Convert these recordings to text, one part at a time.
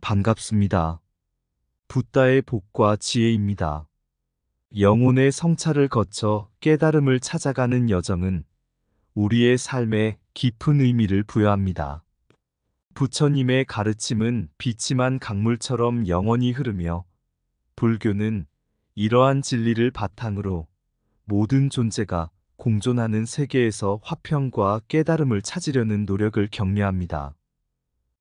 반갑습니다. 붓다의 복과 지혜입니다. 영혼의 성찰을 거쳐 깨달음을 찾아가는 여정은 우리의 삶에 깊은 의미를 부여합니다. 부처님의 가르침은 비침한 강물처럼 영원히 흐르며, 불교는 이러한 진리를 바탕으로 모든 존재가 공존하는 세계에서 화평과 깨달음을 찾으려는 노력을 격려합니다.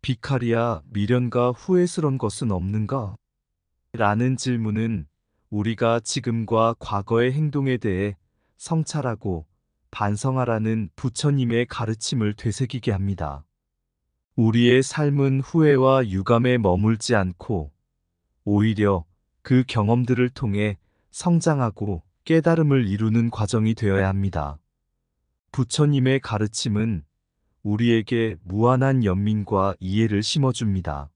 비카리야, 미련과 후회스러운 것은 없는가? 라는 질문은 우리가 지금과 과거의 행동에 대해 성찰하고 반성하라는 부처님의 가르침을 되새기게 합니다. 우리의 삶은 후회와 유감에 머물지 않고 오히려 그 경험들을 통해 성장하고 깨달음을 이루는 과정이 되어야 합니다. 부처님의 가르침은 우리에게 무한한 연민과 이해를 심어줍니다.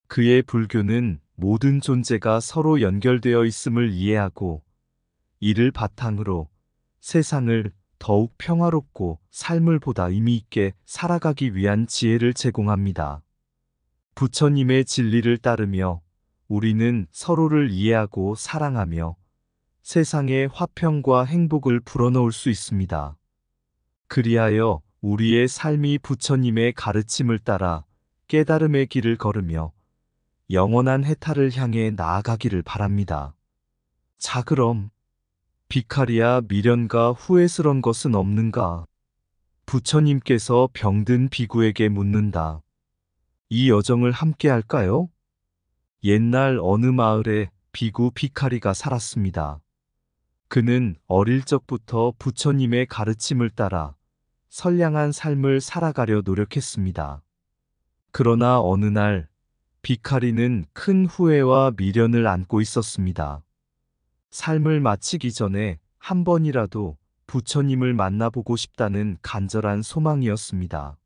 그의 불교는 모든 존재가 서로 연결되어 있음을 이해하고, 이를 바탕으로 세상을 더욱 평화롭고 삶을 보다 의미 있게 살아가기 위한 지혜를 제공합니다. 부처님의 진리를 따르며 우리는 서로를 이해하고 사랑하며 세상에 화평과 행복을 불어넣을 수 있습니다. 그리하여 우리의 삶이 부처님의 가르침을 따라 깨달음의 길을 걸으며 영원한 해탈을 향해 나아가기를 바랍니다. 자, 그럼 비카리야, 미련과 후회스러운 것은 없는가? 부처님께서 병든 비구에게 묻는다. 이 여정을 함께 할까요? 옛날 어느 마을에 비구 비카리가 살았습니다. 그는 어릴 적부터 부처님의 가르침을 따라 선량한 삶을 살아가려 노력했습니다. 그러나 어느 날 비카리는 큰 후회와 미련을 안고 있었습니다. 삶을 마치기 전에 한 번이라도 부처님을 만나보고 싶다는 간절한 소망이었습니다.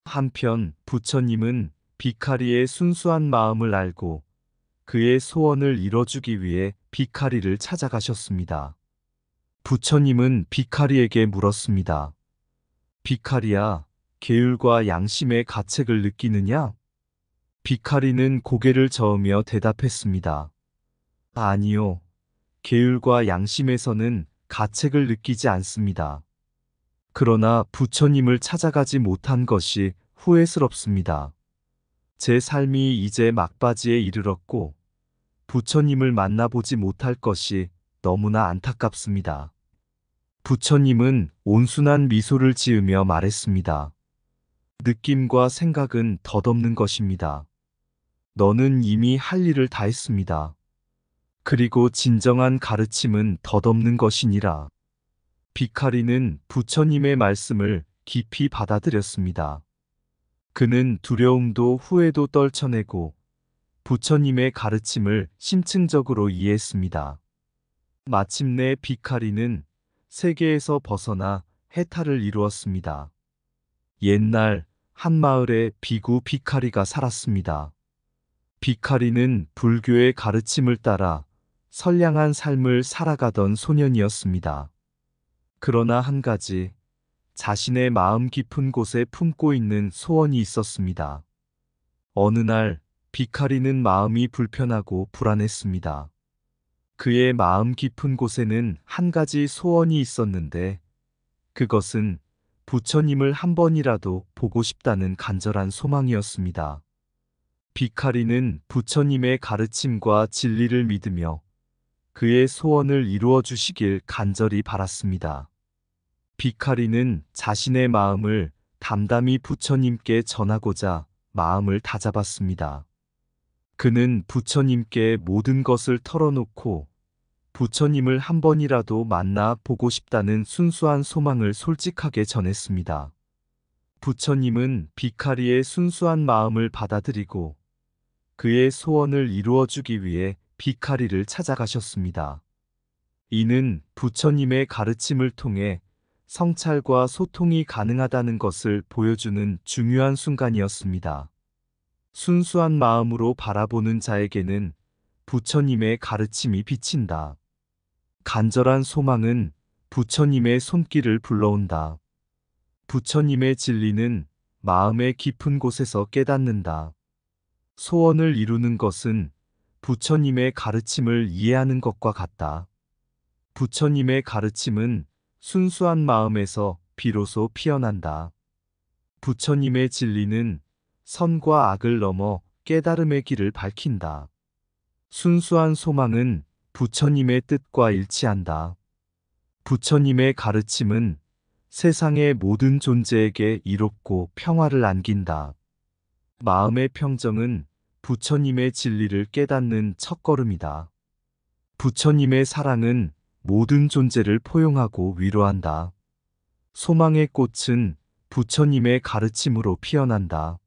한편 부처님은 비카리의 순수한 마음을 알고 그의 소원을 이뤄주기 위해 비카리를 찾아가셨습니다. 부처님은 비카리에게 물었습니다. 비카리야, 계율과 양심의 가책을 느끼느냐? 비카리는 고개를 저으며 대답했습니다. 아니요. 계율과 양심에서는 가책을 느끼지 않습니다. 그러나 부처님을 찾아가지 못한 것이 후회스럽습니다. 제 삶이 이제 막바지에 이르렀고 부처님을 만나보지 못할 것이 너무나 안타깝습니다. 부처님은 온순한 미소를 지으며 말했습니다. 느낌과 생각은 덧없는 것입니다. 너는 이미 할 일을 다 했습니다. 그리고 진정한 가르침은 덧없는 것이니라. 비카리는 부처님의 말씀을 깊이 받아들였습니다. 그는 두려움도 후회도 떨쳐내고 부처님의 가르침을 심층적으로 이해했습니다. 마침내 비카리는 세계에서 벗어나 해탈을 이루었습니다. 옛날 한 마을에 비구 비카리가 살았습니다. 비카리는 불교의 가르침을 따라 선량한 삶을 살아가던 소년이었습니다. 그러나 한 가지, 자신의 마음 깊은 곳에 품고 있는 소원이 있었습니다. 어느 날 비카리는 마음이 불편하고 불안했습니다. 그의 마음 깊은 곳에는 한 가지 소원이 있었는데, 그것은 부처님을 한 번이라도 보고 싶다는 간절한 소망이었습니다. 비카리는 부처님의 가르침과 진리를 믿으며 그의 소원을 이루어 주시길 간절히 바랐습니다. 비카리는 자신의 마음을 담담히 부처님께 전하고자 마음을 다잡았습니다. 그는 부처님께 모든 것을 털어놓고 부처님을 한 번이라도 만나 보고 싶다는 순수한 소망을 솔직하게 전했습니다. 부처님은 비카리의 순수한 마음을 받아들이고 그의 소원을 이루어주기 위해 비카리를 찾아가셨습니다. 이는 부처님의 가르침을 통해 성찰과 소통이 가능하다는 것을 보여주는 중요한 순간이었습니다. 순수한 마음으로 바라보는 자에게는 부처님의 가르침이 비친다. 간절한 소망은 부처님의 손길을 불러온다. 부처님의 진리는 마음의 깊은 곳에서 깨닫는다. 소원을 이루는 것은 부처님의 가르침을 이해하는 것과 같다. 부처님의 가르침은 순수한 마음에서 비로소 피어난다. 부처님의 진리는 선과 악을 넘어 깨달음의 길을 밝힌다. 순수한 소망은 부처님의 뜻과 일치한다. 부처님의 가르침은 세상의 모든 존재에게 이롭고 평화를 안긴다. 마음의 평정은 부처님의 진리를 깨닫는 첫걸음이다. 부처님의 사랑은 모든 존재를 포용하고 위로한다. 소망의 꽃은 부처님의 가르침으로 피어난다.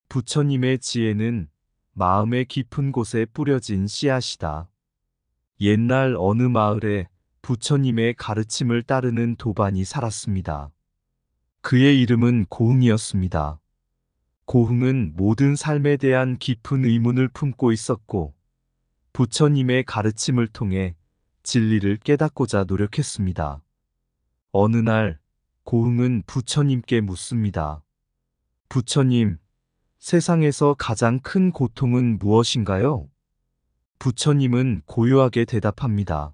부처님의 지혜는 마음의 깊은 곳에 뿌려진 씨앗이다. 옛날 어느 마을에 부처님의 가르침을 따르는 도반이 살았습니다. 그의 이름은 고흥이었습니다. 고흥은 모든 삶에 대한 깊은 의문을 품고 있었고, 부처님의 가르침을 통해 진리를 깨닫고자 노력했습니다. 어느 날, 고흥은 부처님께 묻습니다. 부처님, 세상에서 가장 큰 고통은 무엇인가요? 부처님은 고요하게 대답합니다.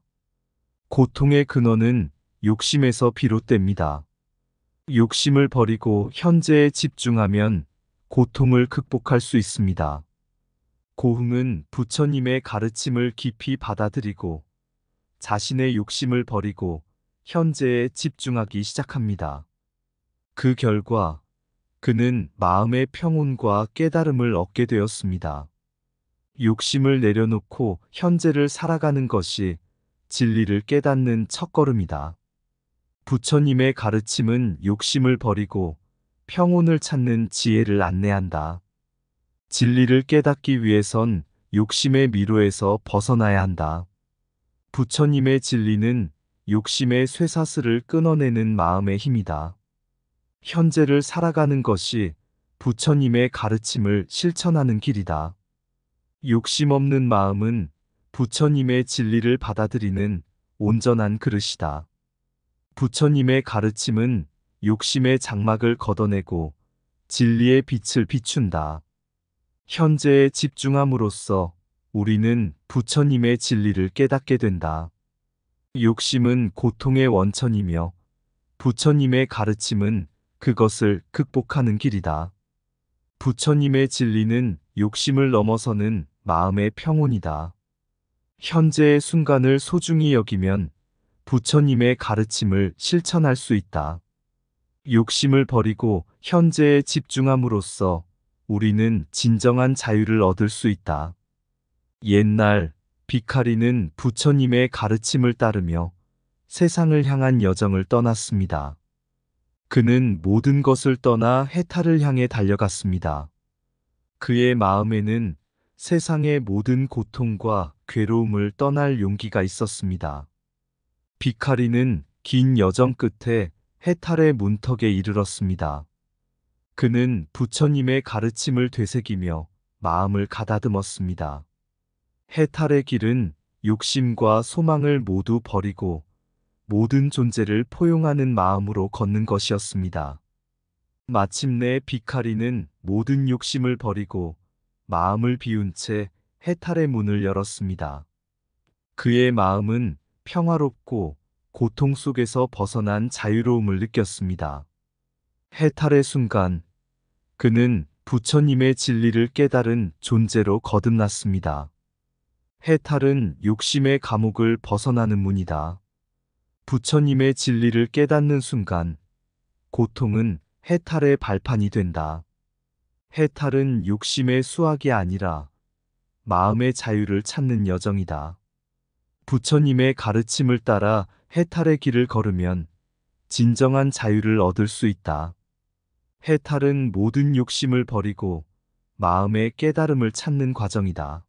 고통의 근원은 욕심에서 비롯됩니다. 욕심을 버리고 현재에 집중하면 고통을 극복할 수 있습니다. 고흥은 부처님의 가르침을 깊이 받아들이고 자신의 욕심을 버리고 현재에 집중하기 시작합니다. 그 결과 그는 마음의 평온과 깨달음을 얻게 되었습니다. 욕심을 내려놓고 현재를 살아가는 것이 진리를 깨닫는 첫걸음이다. 부처님의 가르침은 욕심을 버리고 평온을 찾는 지혜를 안내한다. 진리를 깨닫기 위해선 욕심의 미로에서 벗어나야 한다. 부처님의 진리는 욕심의 쇠사슬을 끊어내는 마음의 힘이다. 현재를 살아가는 것이 부처님의 가르침을 실천하는 길이다. 욕심 없는 마음은 부처님의 진리를 받아들이는 온전한 그릇이다. 부처님의 가르침은 욕심의 장막을 걷어내고 진리의 빛을 비춘다. 현재에 집중함으로써 우리는 부처님의 진리를 깨닫게 된다. 욕심은 고통의 원천이며 부처님의 가르침은 그것을 극복하는 길이다. 부처님의 진리는 욕심을 넘어서는 마음의 평온이다. 현재의 순간을 소중히 여기면 부처님의 가르침을 실천할 수 있다. 욕심을 버리고 현재에 집중함으로써 우리는 진정한 자유를 얻을 수 있다. 옛날 비카리는 부처님의 가르침을 따르며 세상을 향한 여정을 떠났습니다. 그는 모든 것을 떠나 해탈을 향해 달려갔습니다. 그의 마음에는 세상의 모든 고통과 괴로움을 떠날 용기가 있었습니다. 비카리는 긴 여정 끝에 해탈의 문턱에 이르렀습니다. 그는 부처님의 가르침을 되새기며 마음을 가다듬었습니다. 해탈의 길은 욕심과 소망을 모두 버리고 모든 존재를 포용하는 마음으로 걷는 것이었습니다. 마침내 비카리는 모든 욕심을 버리고 마음을 비운 채 해탈의 문을 열었습니다. 그의 마음은 평화롭고 고통 속에서 벗어난 자유로움을 느꼈습니다. 해탈의 순간, 그는 부처님의 진리를 깨달은 존재로 거듭났습니다. 해탈은 욕심의 감옥을 벗어나는 문이다. 부처님의 진리를 깨닫는 순간, 고통은 해탈의 발판이 된다. 해탈은 욕심의 수학이 아니라 마음의 자유를 찾는 여정이다. 부처님의 가르침을 따라 해탈의 길을 걸으면 진정한 자유를 얻을 수 있다. 해탈은 모든 욕심을 버리고 마음의 깨달음을 찾는 과정이다.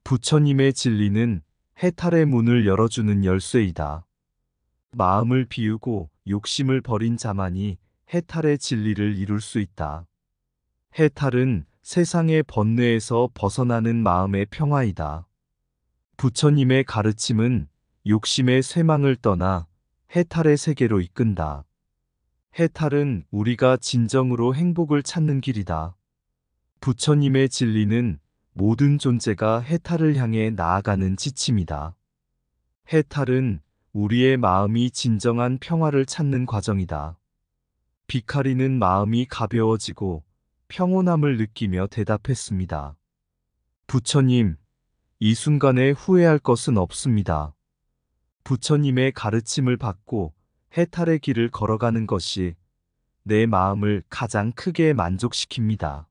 부처님의 진리는 해탈의 문을 열어주는 열쇠이다. 마음을 비우고 욕심을 버린 자만이 해탈의 진리를 이룰 수 있다. 해탈은 세상의 번뇌에서 벗어나는 마음의 평화이다. 부처님의 가르침은 욕심의 쇠망을 떠나 해탈의 세계로 이끈다. 해탈은 우리가 진정으로 행복을 찾는 길이다. 부처님의 진리는 모든 존재가 해탈을 향해 나아가는 지침이다. 해탈은 우리의 마음이 진정한 평화를 찾는 과정이다. 비카리는 마음이 가벼워지고 평온함을 느끼며 대답했습니다. 부처님, 이 순간에 후회할 것은 없습니다. 부처님의 가르침을 받고 해탈의 길을 걸어가는 것이 내 마음을 가장 크게 만족시킵니다.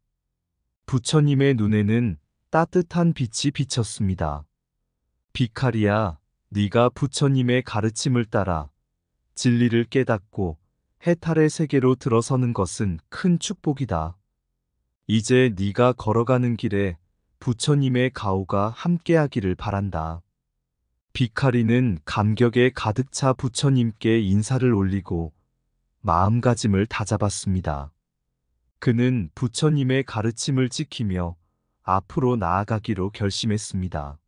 부처님의 눈에는 따뜻한 빛이 비쳤습니다. 비카리야, 네가 부처님의 가르침을 따라 진리를 깨닫고 해탈의 세계로 들어서는 것은 큰 축복이다. 이제 네가 걸어가는 길에 부처님의 가호가 함께하기를 바란다. 비카리는 감격에 가득 차 부처님께 인사를 올리고 마음가짐을 다잡았습니다. 그는 부처님의 가르침을 지키며 앞으로 나아가기로 결심했습니다.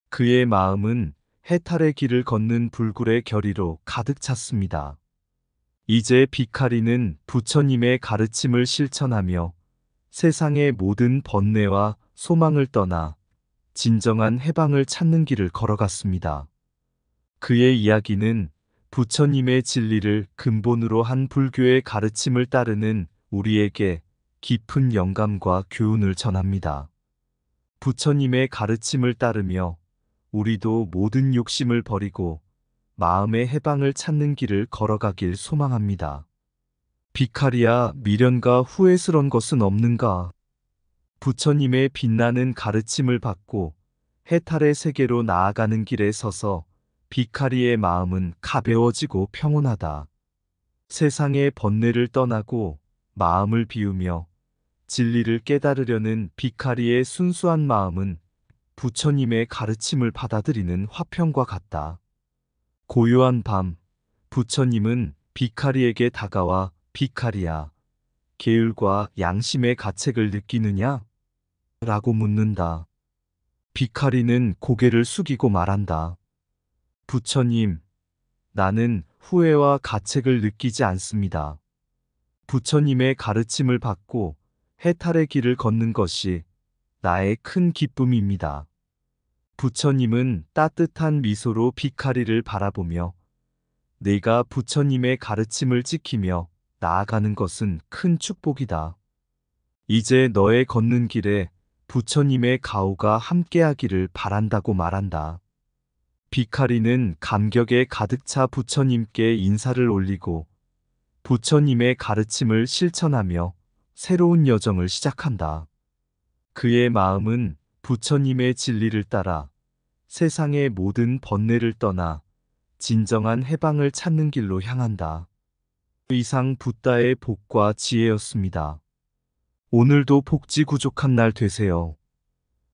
그의 마음은 해탈의 길을 걷는 불굴의 결의로 가득 찼습니다. 이제 비카리는 부처님의 가르침을 실천하며 세상의 모든 번뇌와 소망을 떠나 진정한 해방을 찾는 길을 걸어갔습니다. 그의 이야기는 부처님의 진리를 근본으로 한 불교의 가르침을 따르는 우리에게 깊은 영감과 교훈을 전합니다. 부처님의 가르침을 따르며 우리도 모든 욕심을 버리고 마음의 해방을 찾는 길을 걸어가길 소망합니다. 비카리야, 미련과 후회스러운 것은 없는가? 부처님의 빛나는 가르침을 받고 해탈의 세계로 나아가는 길에 서서 비카리의 마음은 가벼워지고 평온하다. 세상의 번뇌를 떠나고 마음을 비우며 진리를 깨달으려는 비카리의 순수한 마음은 부처님의 가르침을 받아들이는 화평과 같다. 고요한 밤, 부처님은 비카리에게 다가와 비카리야, 계율과 양심의 가책을 느끼느냐? 라고 묻는다. 비카리는 고개를 숙이고 말한다. 부처님, 나는 후회와 가책을 느끼지 않습니다. 부처님의 가르침을 받고 해탈의 길을 걷는 것이 나의 큰 기쁨입니다. 부처님은 따뜻한 미소로 비카리를 바라보며 내가 부처님의 가르침을 지키며 나아가는 것은 큰 축복이다. 이제 너의 걷는 길에 부처님의 가호가 함께하기를 바란다고 말한다. 비카리는 감격에 가득 차 부처님께 인사를 올리고 부처님의 가르침을 실천하며 새로운 여정을 시작한다. 그의 마음은 부처님의 진리를 따라 세상의 모든 번뇌를 떠나 진정한 해방을 찾는 길로 향한다. 이상 붓다의 복과 지혜였습니다. 오늘도 복지구족한 날 되세요.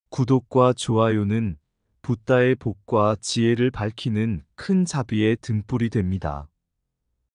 구독과 좋아요는 붓다의 복과 지혜를 밝히는 큰 자비의 등불이 됩니다.